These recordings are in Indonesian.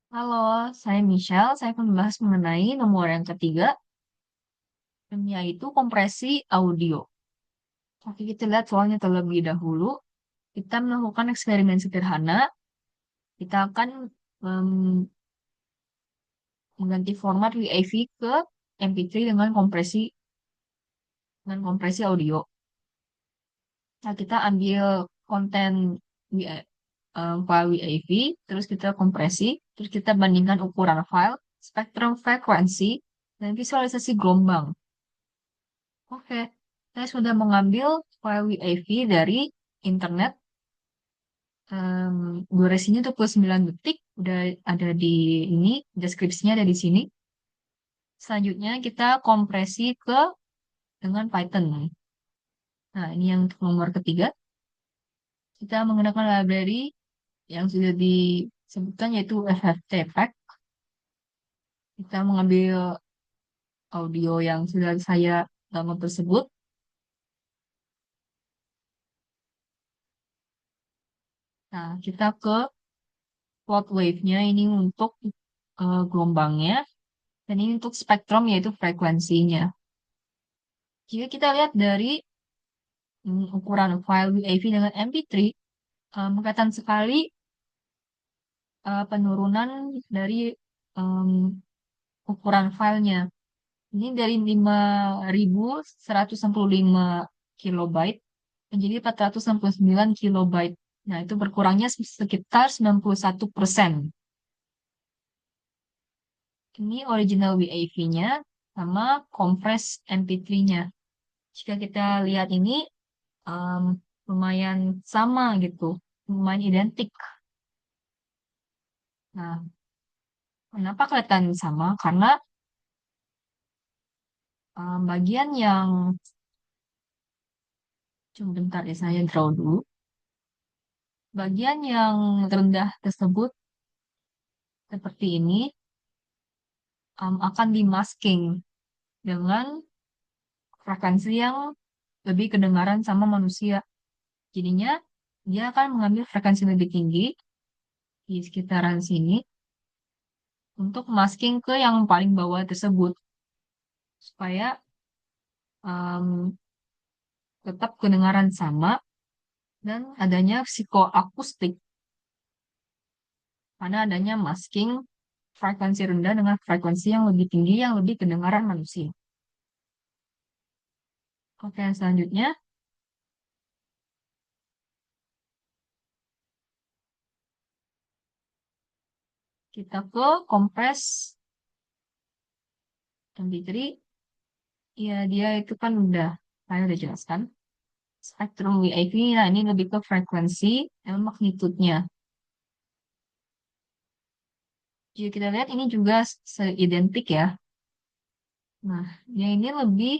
Halo, saya Michelle. Saya akan membahas mengenai nomor yang ketiga, yaitu kompresi audio. Oke, kita lihat soalnya terlebih dahulu. Kita melakukan eksperimen sederhana. Kita akan mem- mengganti format WAV ke MP3 dengan kompresi audio. Nah, kita ambil konten file WAV, terus kita kompresi, terus kita bandingkan ukuran file, spektrum frekuensi, dan visualisasi gelombang. Oke, saya sudah mengambil file WAV dari internet. Durasinya 29 detik. Udah ada di ini, deskripsinya ada di sini. Selanjutnya kita kompresi dengan Python. Nah, ini yang untuk nomor ketiga. Kita menggunakan library yang sudah disebutkan yaitu FFmpeg. Kita mengambil audio yang sudah saya download tersebut. Nah, kita ke plot wave-nya ini untuk gelombangnya. Dan ini untuk spektrum yaitu frekuensinya. Jika kita lihat dari ukuran file WAV dengan MP3, kelihatan sekali penurunan dari em, ukuran filenya. Ini dari 5.165 kilobyte menjadi 469 kilobyte. Nah, itu berkurangnya sekitar 91%. Ini original WAV-nya sama kompres MP3-nya. Jika kita lihat ini, um, lumayan sama gitu, lumayan identik. Nah, kenapa kelihatan sama? Karena bagian yang, coba bentar ya saya draw dulu. Bagian yang rendah tersebut seperti ini akan dimasking dengan frekuensi yang lebih kedengaran sama manusia. Jadinya dia akan mengambil frekuensi lebih tinggi di sekitaran sini untuk masking ke yang paling bawah tersebut supaya um, tetap kedengaran sama dan adanya psikoakustik karena adanya masking frekuensi rendah dengan frekuensi yang lebih tinggi yang lebih kedengaran manusia. Oke, selanjutnya kita ke kompres MP3. Ya, dia itu kan saya udah jelaskan. Spektrum WAV, nah ini lebih ke frekuensi dan magnitudenya. Jika kita lihat ini juga seidentik ya. Nah, dia ini lebih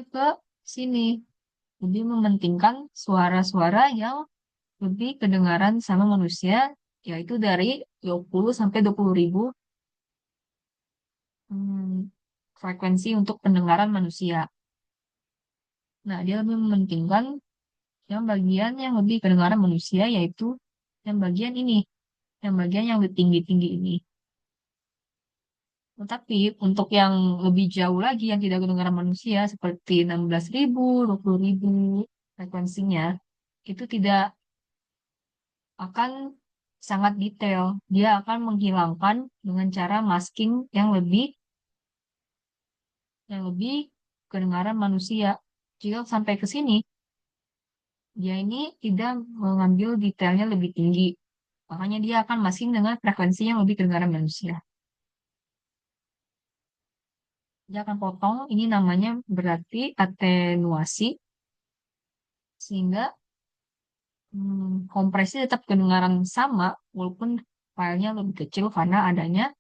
ke sini, lebih mementingkan suara-suara yang lebih kedengaran sama manusia, yaitu dari 20 sampai 20 ribu hmm, frekuensi untuk pendengaran manusia. Nah, dia lebih mementingkan yang bagian yang lebih kedengaran manusia, yaitu yang bagian ini, yang bagian yang lebih tinggi-tinggi ini. Tetapi untuk yang lebih jauh lagi yang tidak kedengaran manusia, seperti 16 ribu, 20 ribu frekuensinya, itu tidak akan sangat detail. Dia akan menghilangkan dengan cara masking yang lebih kedengaran manusia. Jika sampai ke sini, dia ini tidak mengambil detailnya lebih tinggi. Makanya dia akan masking dengan frekuensi yang lebih kedengaran manusia. Dia akan potong, ini namanya berarti atenuasi, sehingga kompresi tetap kedengaran sama, walaupun filenya lebih kecil karena adanya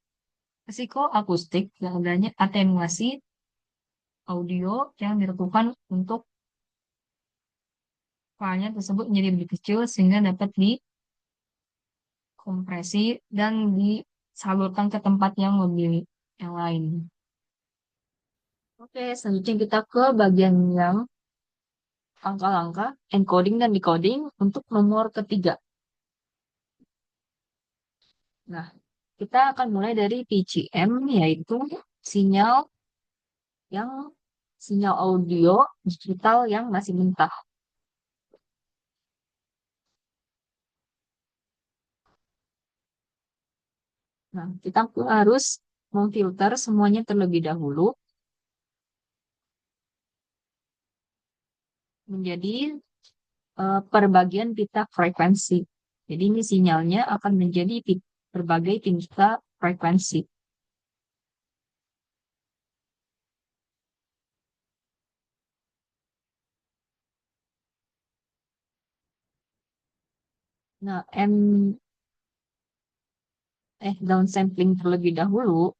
resiko akustik dan adanya atenuasi audio yang dilakukan untuk filenya tersebut menjadi lebih kecil sehingga dapat dikompresi dan disalurkan ke tempat yang lebih yang lain. Oke, selanjutnya kita ke bagian yang langkah-langkah encoding dan decoding untuk nomor ketiga. Nah, kita akan mulai dari PCM, yaitu sinyal yang sinyal audio digital yang masih mentah. Nah, kita harus memfilter semuanya terlebih dahulu menjadi perbagian pita frekuensi. Jadi ini sinyalnya akan menjadi berbagai pita frekuensi. Nah, downsampling terlebih dahulu,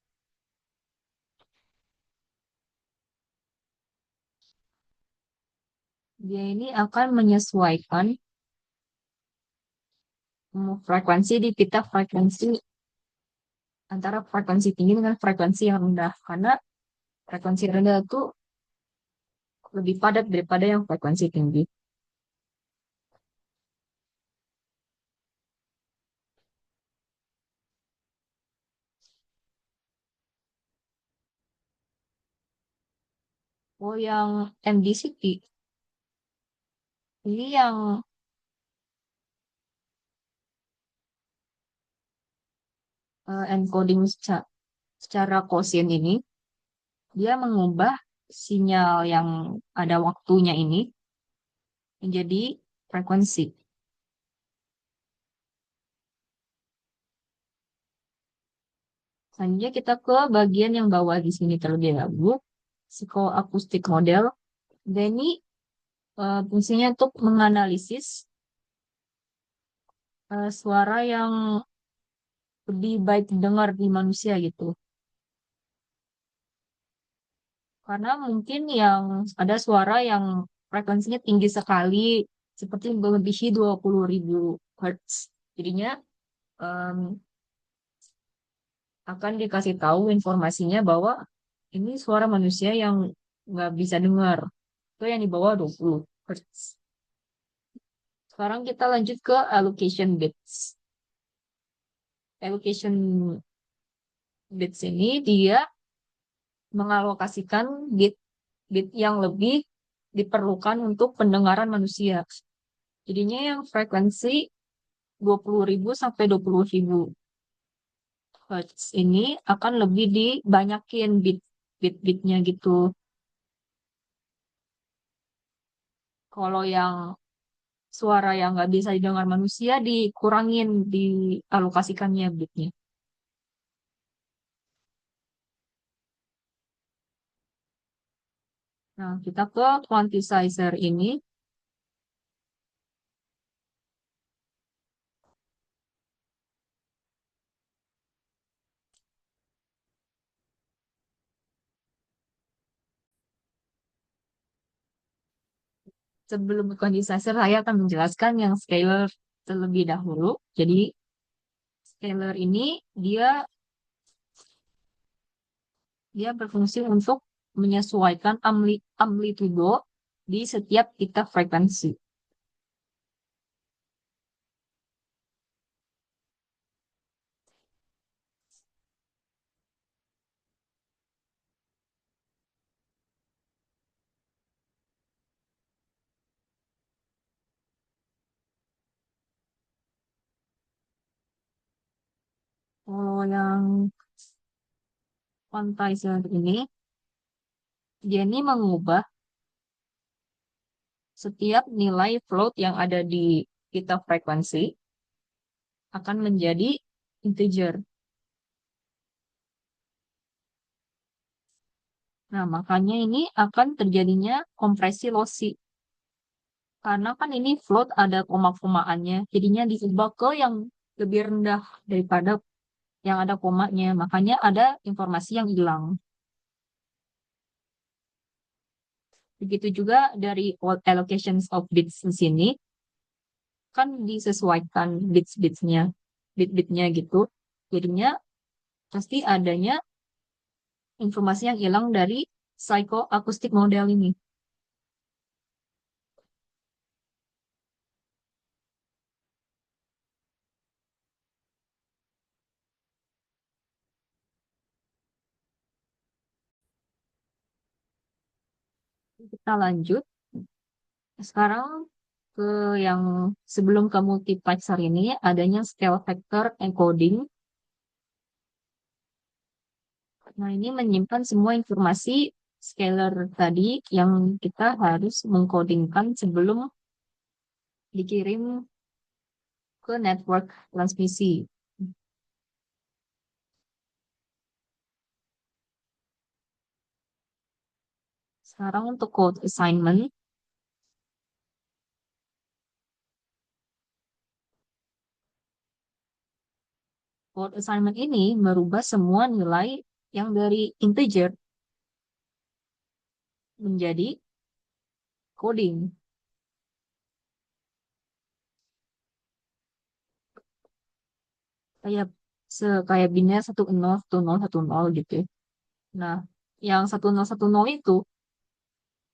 dia ini akan menyesuaikan frekuensi di pita frekuensi antara frekuensi tinggi dengan frekuensi yang rendah. Karena frekuensi rendah itu lebih padat daripada yang frekuensi tinggi. Oh, yang MDCT, ini yang encoding secara kosin ini, dia mengubah sinyal yang ada waktunya ini menjadi frekuensi. Selanjutnya kita ke bagian yang bawah di sini terlebih dahulu, psikoakustik model. Dan ini fungsinya untuk menganalisis suara yang lebih baik didengar di manusia gitu. Karena mungkin yang ada suara yang frekuensinya tinggi sekali, seperti melebihi 20.000 Hz. Jadinya em, akan dikasih tahu informasinya bahwa ini suara manusia yang nggak bisa dengar. Itu yang di bawah 20 Hz. Sekarang kita lanjut ke allocation bits. Allocation bits ini dia mengalokasikan bit yang lebih diperlukan untuk pendengaran manusia. Jadinya yang frekuensi 20.000 sampai 20.000 Hz ini akan lebih dibanyakin bit-bitnya gitu. Kalau yang suara yang nggak bisa didengar manusia dikurangin, dialokasikannya bitnya. Nah, kita ke quantizer ini. Sebelum ke quantizer, saya akan menjelaskan yang scalar terlebih dahulu. Jadi, scalar ini dia dia berfungsi untuk menyesuaikan amplitudo di setiap pita frekuensi. Kalau yang quantizer ini, dia ini mengubah setiap nilai float yang ada di pita frekuensi akan menjadi integer. Nah, makanya ini akan terjadinya kompresi lossy. Karena kan ini float ada koma-komaannya, jadinya diubah ke yang lebih rendah daripada yang ada komanya. Makanya ada informasi yang hilang. Begitu juga dari all allocations of bits di sini, kan disesuaikan bit-bitnya gitu. Jadinya pasti adanya informasi yang hilang dari psychoacoustic model ini. Kita lanjut. Sekarang ke yang sebelum ke multiplexer ini adanya scale factor encoding. Nah, ini menyimpan semua informasi scalar tadi yang kita harus mengcodingkan sebelum dikirim ke network transmisi. Sekarang untuk code assignment. Code assignment ini merubah semua nilai yang dari integer menjadi coding. Kayak kayak biner 10 10 10 gitu ya. Nah, yang 1010 itu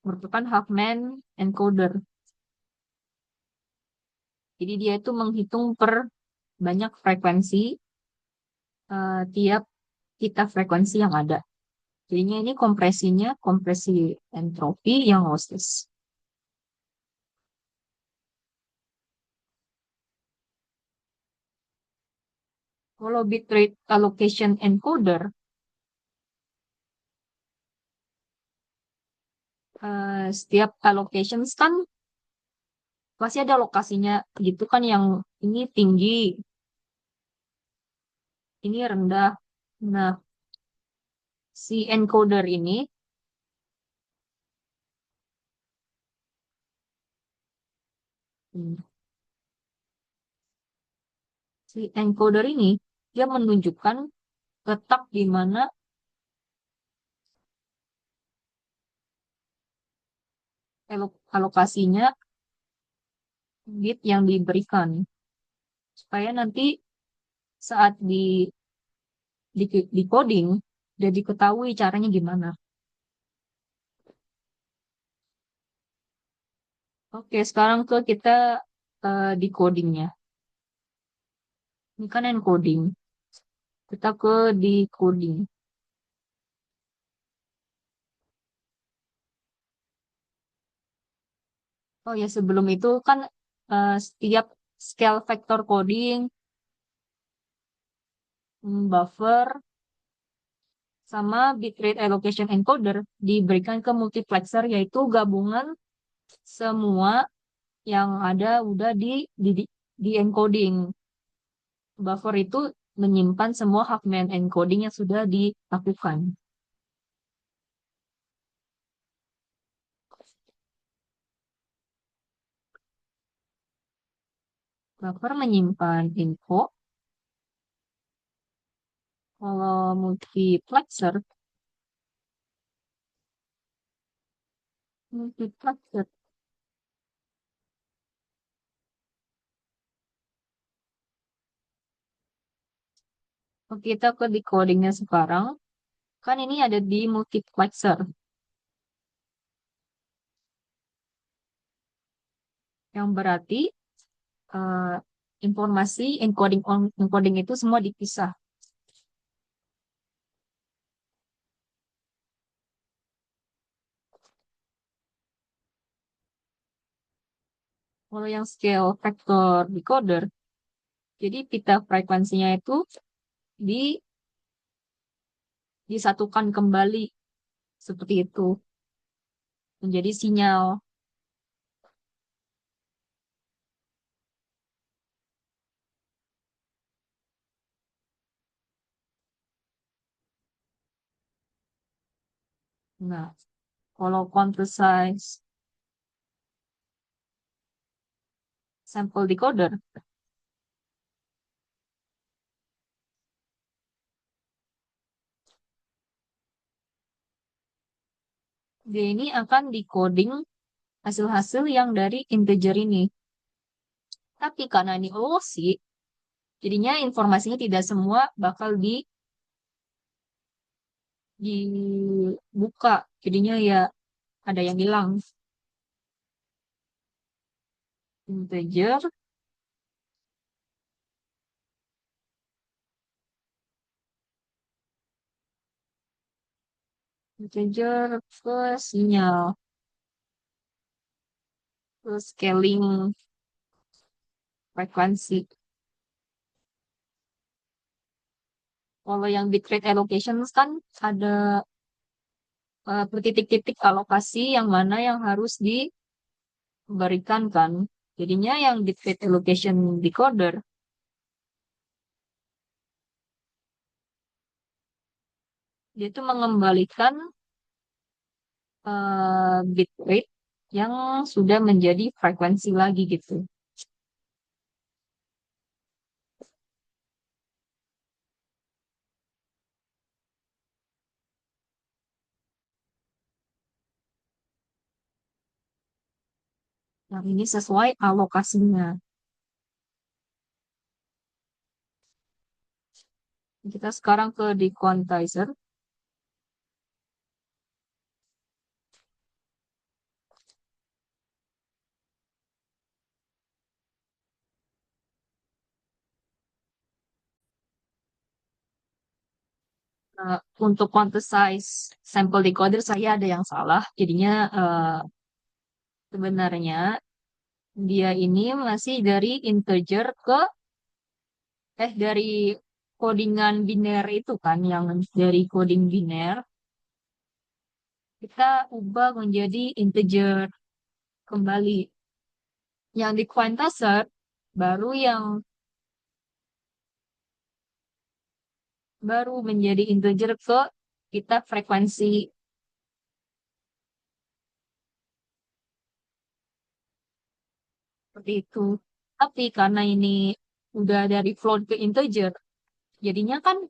merupakan Huffman encoder. Jadi dia itu menghitung per banyak frekuensi tiap kita frekuensi yang ada. Jadinya ini kompresinya kompresi entropi yang lossless. Kalau bitrate allocation encoder, setiap allocations kan pasti ada lokasinya gitu kan yang ini tinggi, ini rendah. Nah, si encoder ini, hmm, si encoder ini dia menunjukkan letak di mana alokasinya bit yang diberikan supaya nanti saat di coding udah diketahui caranya gimana. Oke, sekarang ke kita di codingnya. Ini kan encoding. Kita ke di coding. Oh ya, sebelum itu kan setiap scale vector coding, buffer, sama bitrate allocation encoder diberikan ke multiplexer yaitu gabungan semua yang ada udah di encoding. Buffer itu menyimpan semua Huffman encoding yang sudah dilakukan. Buffer menyimpan info. Kalau multiplexer, kita ke decodingnya sekarang. Kan ini ada di multiplexer, yang berarti eh, informasi encoding itu semua dipisah. Kalau yang scale factor decoder, jadi pita frekuensinya itu di disatukan kembali seperti itu menjadi sinyal. Nah, kalau quantized sample decoder, dia ini akan decoding hasil-hasil yang dari integer ini. Tapi karena ini OOC, jadinya informasinya tidak semua bakal dibuka. Jadinya ya ada yang hilang. Integer, integer ke sinyal. terus scaling frekuensi. Kalau yang bitrate allocations kan ada titik-titik alokasi yang mana yang harus diberikan kan. Jadinya yang bitrate allocation decoder dia itu mengembalikan bitrate yang sudah menjadi frekuensi lagi gitu. Yang ini sesuai alokasinya. Kita sekarang ke dequantizer. Untuk quantize sample decoder saya ada yang salah. Jadinya sebenarnya dia ini masih dari integer ke dari codingan biner itu kan yang dari coding biner kita ubah menjadi integer kembali. Yang di quantizer baru menjadi integer ke kita frekuensi seperti itu. Tapi karena ini udah dari float ke integer, jadinya kan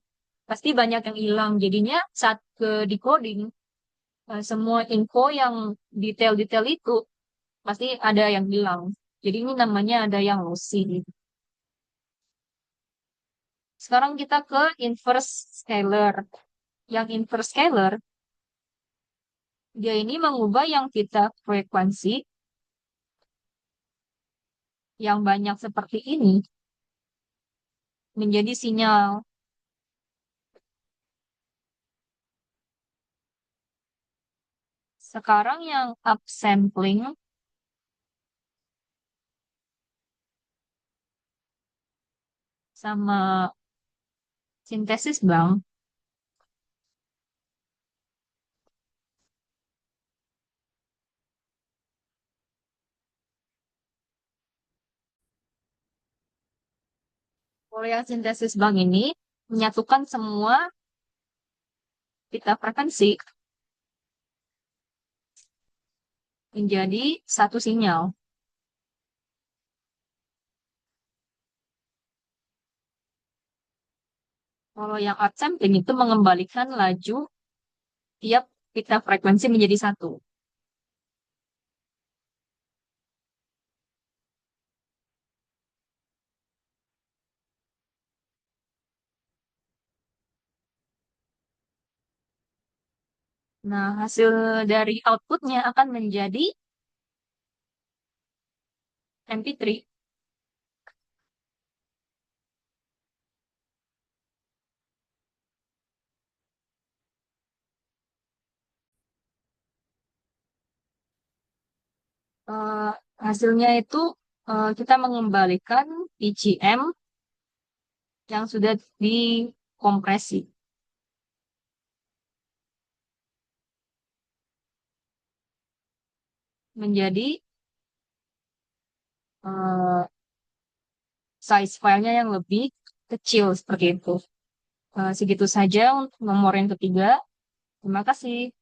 pasti banyak yang hilang. Jadinya saat ke decoding, semua info yang detail-detail itu pasti ada yang hilang. Jadi ini namanya ada yang lossy. Sekarang kita ke inverse scalar. Yang inverse scalar, dia ini mengubah yang kita frekuensi yang banyak seperti ini menjadi sinyal. Sekarang yang upsampling sama sintesis Bang. Kalau yang sintesis Bang ini menyatukan semua pita frekuensi menjadi satu sinyal. Kalau yang upsampling itu mengembalikan laju tiap pita frekuensi menjadi satu. Nah, hasil dari outputnya akan menjadi MP3. Eh, hasilnya itu kita mengembalikan EGM yang sudah dikompresi menjadi eh, size filenya yang lebih kecil seperti itu. Segitu saja untuk nomor yang ketiga. Terima kasih.